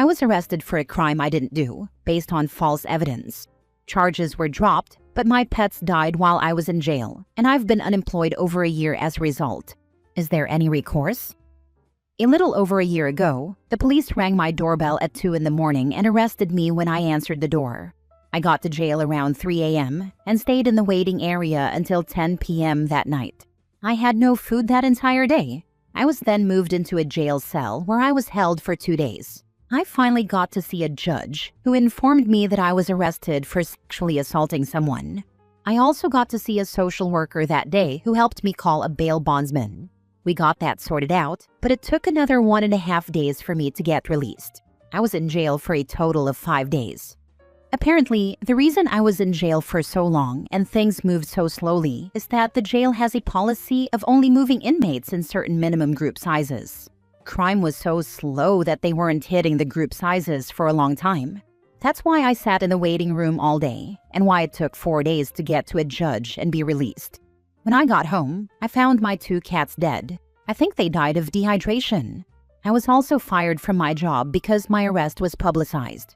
I was arrested for a crime I didn't do, based on false evidence. Charges were dropped, but my pets died while I was in jail, and I've been unemployed over a year as a result. Is there any recourse? A little over a year ago, the police rang my doorbell at 2 in the morning and arrested me when I answered the door. I got to jail around 3 a.m. and stayed in the waiting area until 10 p.m. that night. I had no food that entire day. I was then moved into a jail cell where I was held for 2 days. I finally got to see a judge who informed me that I was arrested for sexually assaulting someone. I also got to see a social worker that day who helped me call a bail bondsman. We got that sorted out, but it took another 1.5 days for me to get released. I was in jail for a total of 5 days. Apparently, the reason I was in jail for so long and things moved so slowly is that the jail has a policy of only moving inmates in certain minimum group sizes. Crime was so slow that they weren't hitting the group sizes for a long time. That's why I sat in the waiting room all day, and why it took 4 days to get to a judge and be released. When I got home, I found my 2 cats dead. I think they died of dehydration. I was also fired from my job because my arrest was publicized.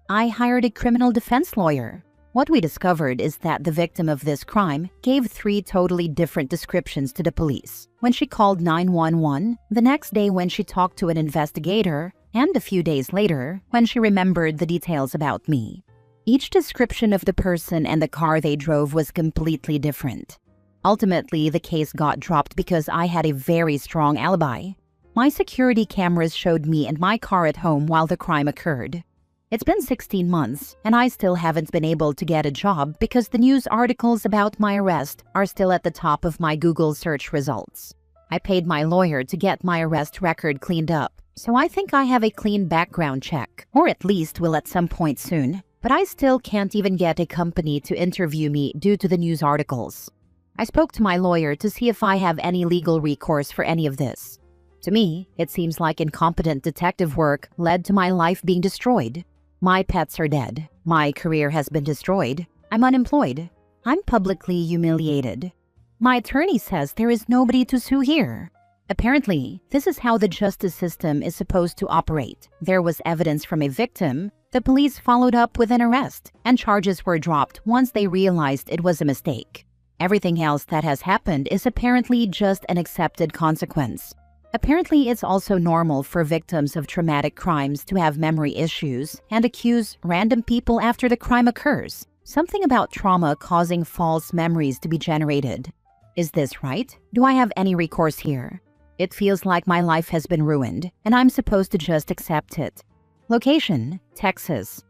I hired a criminal defense lawyer. What we discovered is that the victim of this crime gave 3 totally different descriptions to the police when she called 911, the next day when she talked to an investigator, and a few days later when she remembered the details about me. Each description of the person and the car they drove was completely different. Ultimately, the case got dropped because I had a very strong alibi. My security cameras showed me and my car at home while the crime occurred. It's been 16 months, and I still haven't been able to get a job because the news articles about my arrest are still at the top of my Google search results. I paid my lawyer to get my arrest record cleaned up, so I think I have a clean background check, or at least will at some point soon, but I still can't even get a company to interview me due to the news articles. I spoke to my lawyer to see if I have any legal recourse for any of this. To me, it seems like incompetent detective work led to my life being destroyed. My pets are dead. My career has been destroyed. I'm unemployed. I'm publicly humiliated. My attorney says there is nobody to sue here. Apparently, this is how the justice system is supposed to operate. There was evidence from a victim. The police followed up with an arrest, and charges were dropped once they realized it was a mistake. Everything else that has happened is apparently just an accepted consequence. Apparently, it's also normal for victims of traumatic crimes to have memory issues and accuse random people after the crime occurs. Something about trauma causing false memories to be generated. Is this right? Do I have any recourse here? It feels like my life has been ruined, and I'm supposed to just accept it. Location: Texas.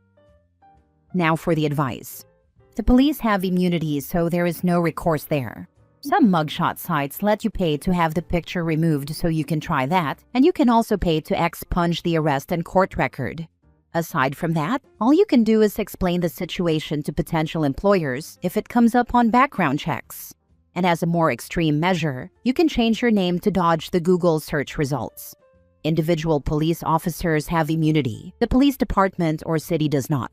Now for the advice. The police have immunity, so there is no recourse there. Some mugshot sites let you pay to have the picture removed, so you can try that, and you can also pay to expunge the arrest and court record. Aside from that, all you can do is explain the situation to potential employers if it comes up on background checks. And as a more extreme measure, you can change your name to dodge the Google search results. Individual police officers have immunity. The police department or city does not.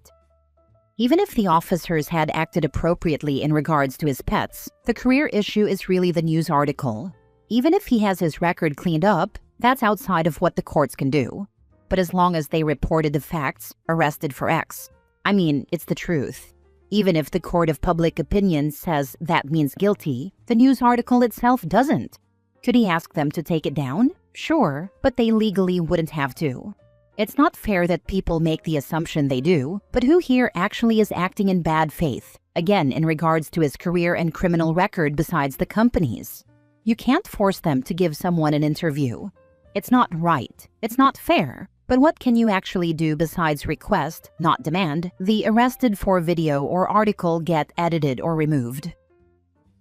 Even if the officers had acted appropriately in regards to his pets, the career issue is really the news article. Even if he has his record cleaned up, that's outside of what the courts can do. But as long as they reported the facts, arrested for X, I mean, it's the truth. Even if the court of public opinion says that means guilty, the news article itself doesn't. Could he ask them to take it down? Sure, but they legally wouldn't have to. It's not fair that people make the assumption they do, but who here actually is acting in bad faith? Again, in regards to his career and criminal record besides the companies. You can't force them to give someone an interview. It's not right. It's not fair. But what can you actually do besides request, not demand, the arrested for video or article get edited or removed?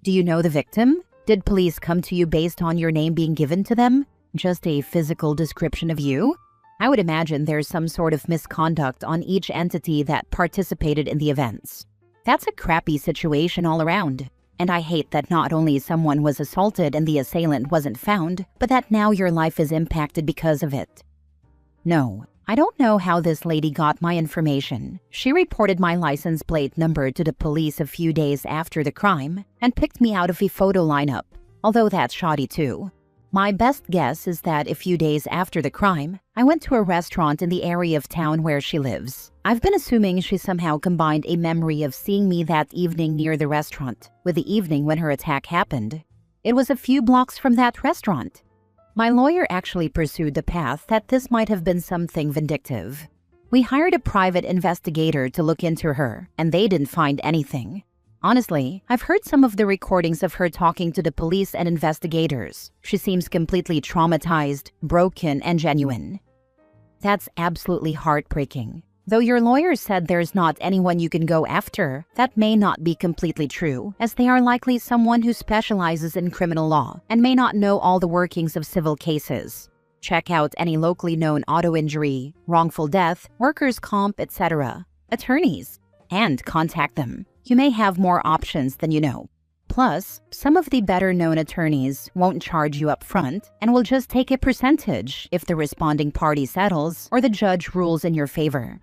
Do you know the victim? Did police come to you based on your name being given to them? Just a physical description of you? I would imagine there's some sort of misconduct on each entity that participated in the events. That's a crappy situation all around. And I hate that not only someone was assaulted and the assailant wasn't found, but that now your life is impacted because of it. No, I don't know how this lady got my information. She reported my license plate number to the police a few days after the crime and picked me out of a photo lineup, although that's shoddy too. My best guess is that a few days after the crime, I went to a restaurant in the area of town where she lives. I've been assuming she somehow combined a memory of seeing me that evening near the restaurant with the evening when her attack happened. It was a few blocks from that restaurant. My lawyer actually pursued the path that this might have been something vindictive. We hired a private investigator to look into her, and they didn't find anything. Honestly, I've heard some of the recordings of her talking to the police and investigators. She seems completely traumatized, broken, and genuine. That's absolutely heartbreaking. Though your lawyer said there's not anyone you can go after, that may not be completely true, as they are likely someone who specializes in criminal law and may not know all the workings of civil cases. Check out any locally known auto injury, wrongful death, workers' comp, etc. attorneys, and contact them. You may have more options than you know. Plus, some of the better-known attorneys won't charge you up front and will just take a percentage if the responding party settles or the judge rules in your favor.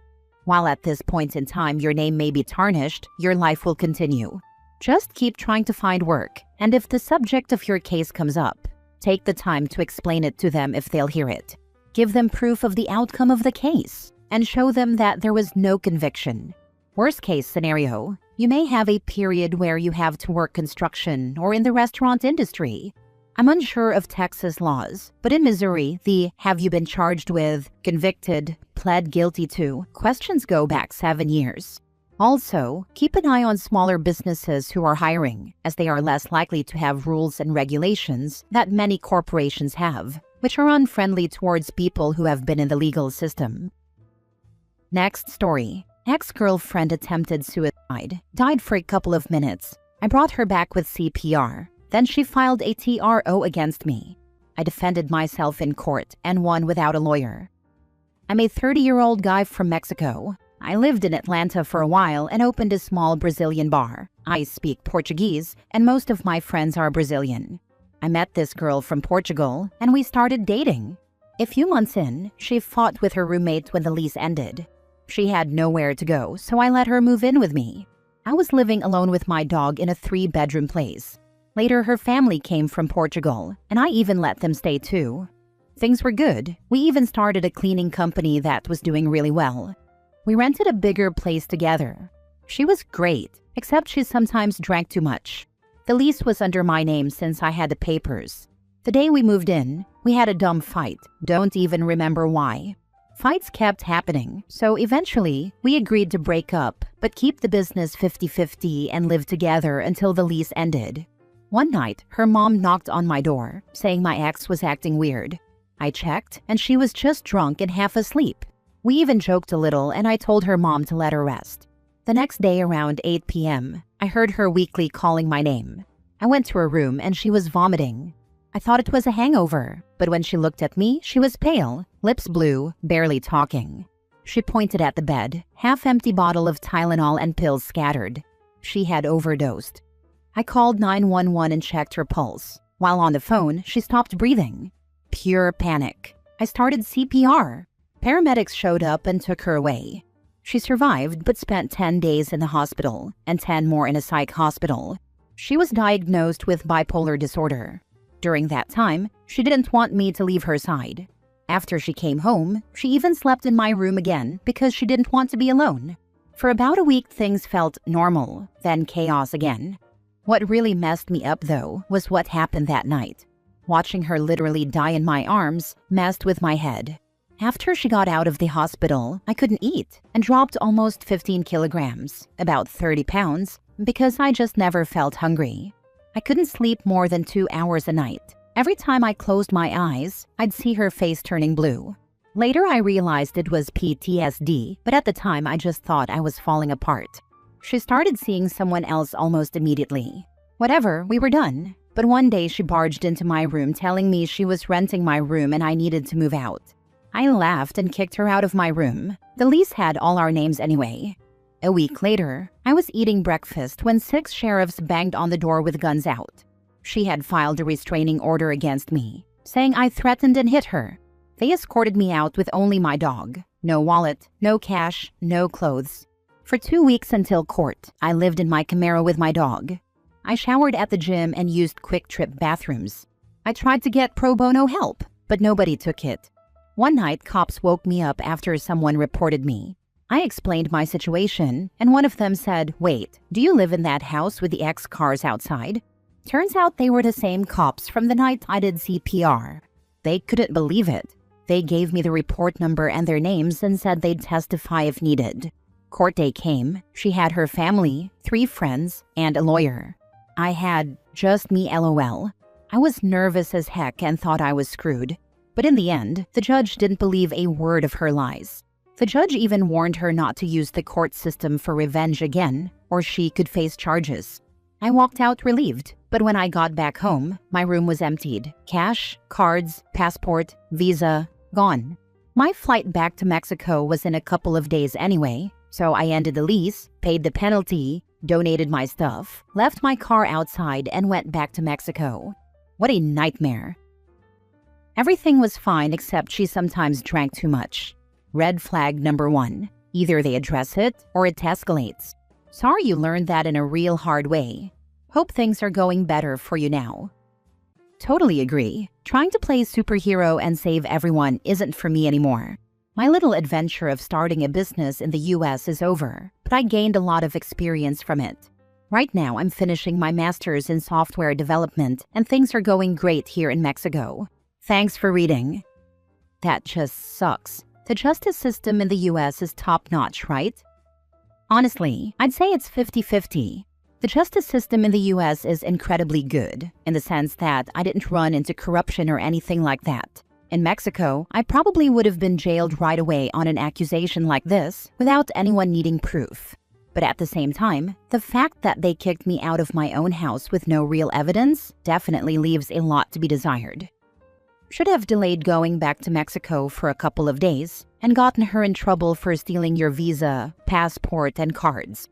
While at this point in time your name may be tarnished, your life will continue. Just keep trying to find work, and if the subject of your case comes up, take the time to explain it to them if they'll hear it. Give them proof of the outcome of the case, and show them that there was no conviction. Worst case scenario, you may have a period where you have to work construction or in the restaurant industry. I'm unsure of Texas laws, but in Missouri, the "have you been charged with, convicted, pled guilty to" questions go back 7 years. Also, keep an eye on smaller businesses who are hiring, as they are less likely to have rules and regulations that many corporations have, which are unfriendly towards people who have been in the legal system. Next story. Ex-girlfriend attempted suicide, died for a couple of minutes. I brought her back with CPR. Then she filed a TRO against me. I defended myself in court and won without a lawyer. I'm a 30-year-old guy from Mexico. I lived in Atlanta for a while and opened a small Brazilian bar. I speak Portuguese, and most of my friends are Brazilian. I met this girl from Portugal, and we started dating. A few months in, she fought with her roommate when the lease ended. She had nowhere to go, so I let her move in with me. I was living alone with my dog in a 3-bedroom place. Later, her family came from Portugal, and I even let them stay too. Things were good. We even started a cleaning company that was doing really well. We rented a bigger place together. She was great, except she sometimes drank too much. The lease was under my name since I had the papers. The day we moved in, we had a dumb fight. Don't even remember why. Fights kept happening, so eventually, we agreed to break up, but keep the business 50-50 and live together until the lease ended. One night, her mom knocked on my door, saying my ex was acting weird. I checked, and she was just drunk and half asleep. We even joked a little, and I told her mom to let her rest. The next day around 8 p.m., I heard her weakly calling my name. I went to her room, and she was vomiting. I thought it was a hangover, but when she looked at me, she was pale, lips blue, barely talking. She pointed at the bed, half-empty bottle of Tylenol and pills scattered. She had overdosed. I called 911 and checked her pulse. While on the phone, she stopped breathing. Pure panic. I started CPR. Paramedics showed up and took her away. She survived but spent 10 days in the hospital and 10 more in a psych hospital. She was diagnosed with bipolar disorder. During that time, she didn't want me to leave her side. After she came home, she even slept in my room again because she didn't want to be alone. For about a week, things felt normal, then chaos again. What really messed me up, though, was what happened that night. Watching her literally die in my arms messed with my head. After she got out of the hospital, I couldn't eat and dropped almost 15 kilograms, about 30 pounds, because I just never felt hungry. I couldn't sleep more than 2 hours a night. Every time I closed my eyes, I'd see her face turning blue. Later, I realized it was PTSD, but at the time, I just thought I was falling apart. She started seeing someone else almost immediately. Whatever, we were done. But one day, she barged into my room telling me she was renting my room and I needed to move out. I laughed and kicked her out of my room. The lease had all our names anyway. A week later, I was eating breakfast when 6 sheriffs banged on the door with guns out. She had filed a restraining order against me, saying I threatened and hit her. They escorted me out with only my dog. No wallet, no cash, no clothes. For 2 weeks until court, I lived in my Camaro with my dog. I showered at the gym and used quick-trip bathrooms. I tried to get pro bono help, but nobody took it. One night, cops woke me up after someone reported me. I explained my situation, and one of them said, "Wait, do you live in that house with the X cars outside?" Turns out they were the same cops from the night I did CPR. They couldn't believe it. They gave me the report number and their names and said they'd testify if needed. Court day came. She had her family, 3 friends, and a lawyer. I had just me, LOL. I was nervous as heck and thought I was screwed. But in the end, the judge didn't believe a word of her lies. The judge even warned her not to use the court system for revenge again, or she could face charges. I walked out relieved, but when I got back home, my room was emptied. Cash, cards, passport, visa, gone. My flight back to Mexico was in a couple of days anyway, so I ended the lease, paid the penalty, donated my stuff, left my car outside, and went back to Mexico. What a nightmare. Everything was fine except she sometimes drank too much. Red flag number 1. Either they address it or it escalates. Sorry you learned that in a real hard way. Hope things are going better for you now. Totally agree. Trying to play superhero and save everyone isn't for me anymore. My little adventure of starting a business in the US is over, but I gained a lot of experience from it. Right now, I'm finishing my master's in software development, and things are going great here in Mexico. Thanks for reading. That just sucks. The justice system in the US is top-notch, right? Honestly, I'd say it's 50-50. The justice system in the US is incredibly good, in the sense that I didn't run into corruption or anything like that. In Mexico, I probably would have been jailed right away on an accusation like this without anyone needing proof. But at the same time, the fact that they kicked me out of my own house with no real evidence definitely leaves a lot to be desired. Should have delayed going back to Mexico for a couple of days and gotten her in trouble for stealing your visa, passport, and cards.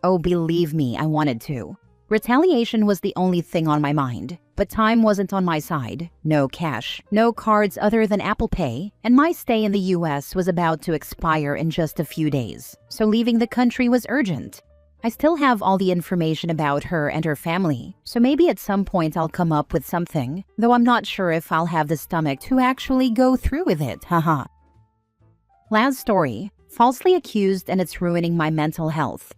Oh, believe me, I wanted to. Retaliation was the only thing on my mind, but time wasn't on my side. No cash, no cards other than Apple Pay, and my stay in the US was about to expire in just a few days, so leaving the country was urgent. I still have all the information about her and her family, so maybe at some point I'll come up with something, though I'm not sure if I'll have the stomach to actually go through with it, haha. Last story, falsely accused and it's ruining my mental health.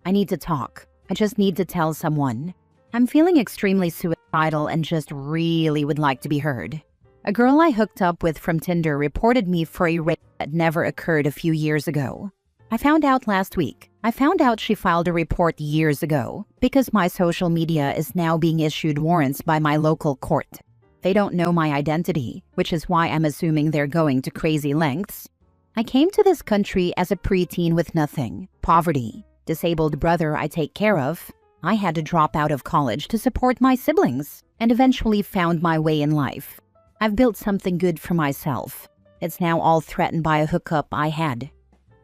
I need to talk. I just need to tell someone. I'm feeling extremely suicidal and just really would like to be heard. A girl I hooked up with from Tinder reported me for a rape that never occurred a few years ago. I found out last week. I found out she filed a report years ago because my social media is now being issued warrants by my local court. They don't know my identity, which is why I'm assuming they're going to crazy lengths. I came to this country as a preteen with nothing, poverty, disabled brother I take care of. I had to drop out of college to support my siblings and eventually found my way in life. I've built something good for myself. It's now all threatened by a hookup I had.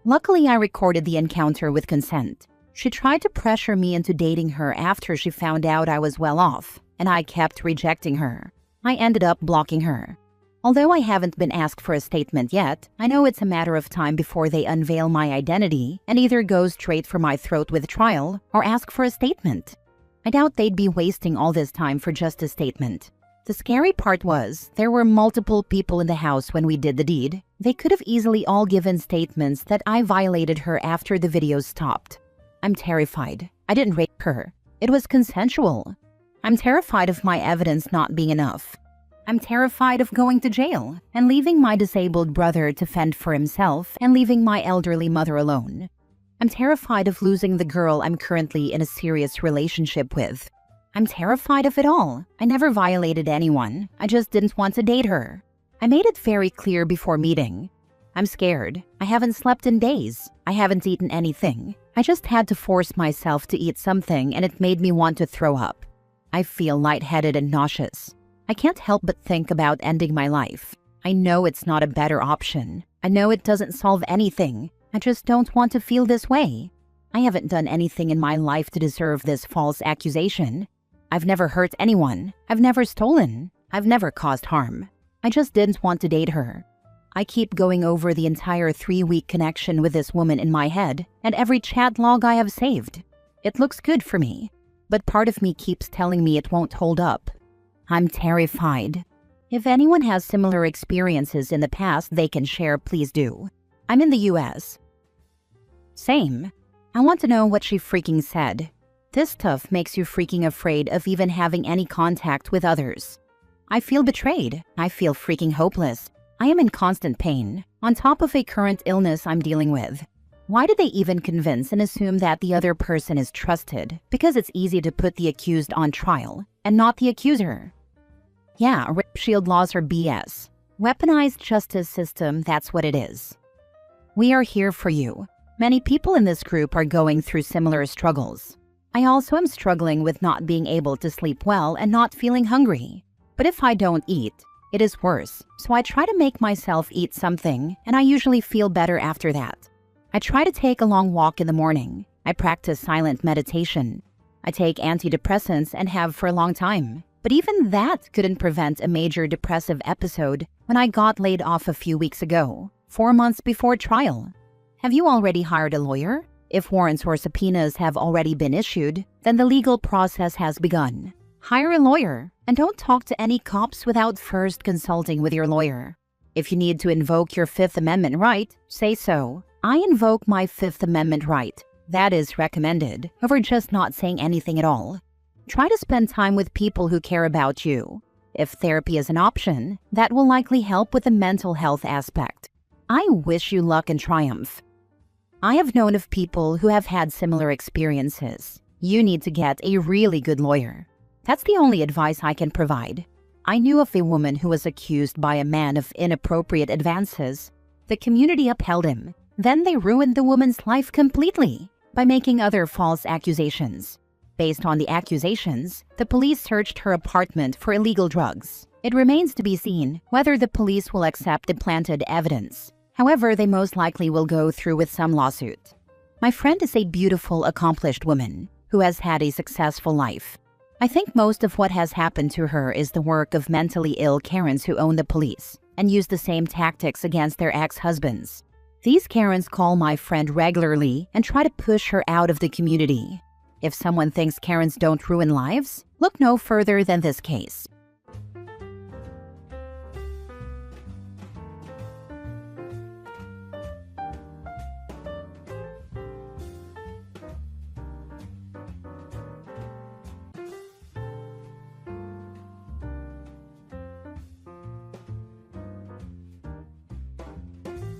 Luckily, I recorded the encounter with consent. She tried to pressure me into dating her after she found out I was well off, and I kept rejecting her. I ended up blocking her. Although I haven't been asked for a statement yet, I know it's a matter of time before they unveil my identity and either go straight for my throat with trial or ask for a statement. I doubt they'd be wasting all this time for just a statement. The scary part was, there were multiple people in the house when we did the deed. They could have easily all given statements that I violated her after the video stopped. I'm terrified. I didn't rape her. It was consensual. I'm terrified of my evidence not being enough. I'm terrified of going to jail and leaving my disabled brother to fend for himself and leaving my elderly mother alone. I'm terrified of losing the girl I'm currently in a serious relationship with. I'm terrified of it all. I never violated anyone. I just didn't want to date her. I made it very clear before meeting. I'm scared. I haven't slept in days. I haven't eaten anything. I just had to force myself to eat something and it made me want to throw up. I feel lightheaded and nauseous. I can't help but think about ending my life. I know it's not a better option. I know it doesn't solve anything. I just don't want to feel this way. I haven't done anything in my life to deserve this false accusation. I've never hurt anyone. I've never stolen. I've never caused harm. I just didn't want to date her. I keep going over the entire 3-week connection with this woman in my head and every chat log I have saved. It looks good for me, but part of me keeps telling me it won't hold up. I'm terrified. If anyone has similar experiences in the past they can share, please do. I'm in the US. Same. I want to know what she freaking said. This stuff makes you freaking afraid of even having any contact with others. I feel betrayed. I feel freaking hopeless. I am in constant pain, on top of a current illness I'm dealing with. Why did they even convince and assume that the other person is trusted? Because it's easy to put the accused on trial, and not the accuser. Yeah, rape shield laws are BS. Weaponized justice system, that's what it is. We are here for you. Many people in this group are going through similar struggles. I also am struggling with not being able to sleep well and not feeling hungry. But if I don't eat, it is worse. So I try to make myself eat something, and I usually feel better after that. I try to take a long walk in the morning. I practice silent meditation. I take antidepressants and have for a long time. But even that couldn't prevent a major depressive episode when I got laid off a few weeks ago, 4 months before trial. Have you already hired a lawyer? If warrants or subpoenas have already been issued, then the legal process has begun. Hire a lawyer, and don't talk to any cops without first consulting with your lawyer. If you need to invoke your Fifth Amendment right, say so. I invoke my Fifth Amendment right. That is recommended, over just not saying anything at all. Try to spend time with people who care about you. If therapy is an option, that will likely help with the mental health aspect. I wish you luck and triumph. I have known of people who have had similar experiences. You need to get a really good lawyer. That's the only advice I can provide. I knew of a woman who was accused by a man of inappropriate advances. The community upheld him. Then they ruined the woman's life completely by making other false accusations. Based on the accusations, the police searched her apartment for illegal drugs. It remains to be seen whether the police will accept the planted evidence. However, they most likely will go through with some lawsuit. My friend is a beautiful, accomplished woman who has had a successful life. I think most of what has happened to her is the work of mentally ill Karens who own the police and use the same tactics against their ex-husbands. These Karens call my friend regularly and try to push her out of the community. If someone thinks Karens don't ruin lives, look no further than this case.